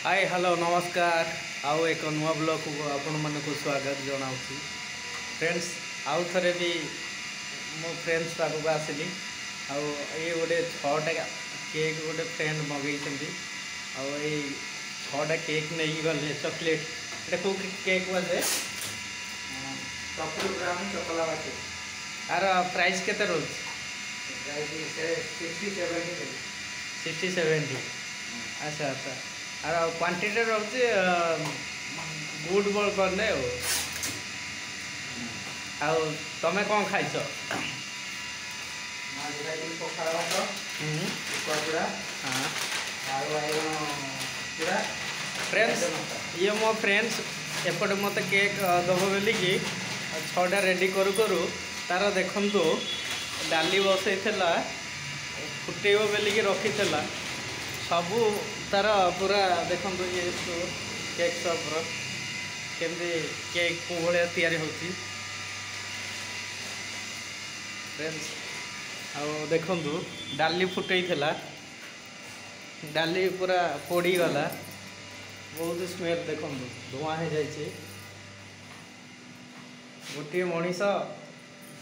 Hi hello नमस्कार आउ एक नुआ ब्लॉग को आपण मन को स्वागत जनाऊँ फ्रेंड्स आउ थे भी मो फ्रेंड्स पाखक आसली आउ ये गोटे छटा केक गोटे फ्रेंड मगई छटा केक नहीं गले चॉकलेट ये कौ केक बोले चॉकलेट ब्राउन चॉकलेट केक यार प्राइस केते रोज प्राइस 60 70 अच्छा अच्छा और क्वांटिटी रोचे गुड बल करने तमें कौन खाइछ फ्रेंड्स ये मो फ्रेंड्स एपटे मत केक दब बोल कि छटा रेडी करू करू तार देखु डाली बसई फुटेब बोलिकी रखी सबू तार पूरा देखो ये केक शॉप केमती केक को भाया तैयारी होती फ्रेंड्स आउ देखु डाली फुटई डाली पूरा पोड़ीगला बहुत स्मेल देखो धुआं हो जाए गोटे मनीष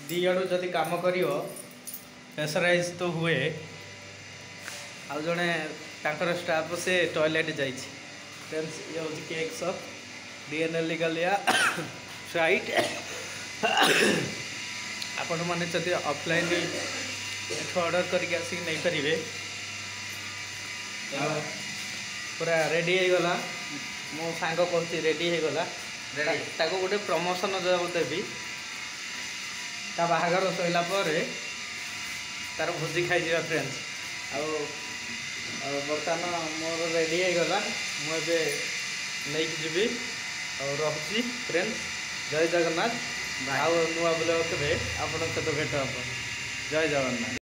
दी आड़ू जदि काम कर प्रेसराइज तो हुए आउ जड़े तांकर स्टाफ से टॉयलेट जाइए फ्रेंड्स ये हूँ केक शॉप डीएनएल गलिया फ्राइट आपण मैंने जब ऑफलाइन ऑर्डर करके आसिक नहीं पारे पूरा रेडी हो गला मो सांग कहती रेडी हो गला ताको गोटे प्रमोशन जब देवी ता बाहागर सैला तार भोजी खाई फ्रेंड्स आउ बर्तमान मोर रेडी हो गला मुझे नहीं जीवी और रखुची फ्रेंड्स जय जगन्नाथ आउ नुआ ब्लॉग में आपण सहित भेट जय जगन्नाथ।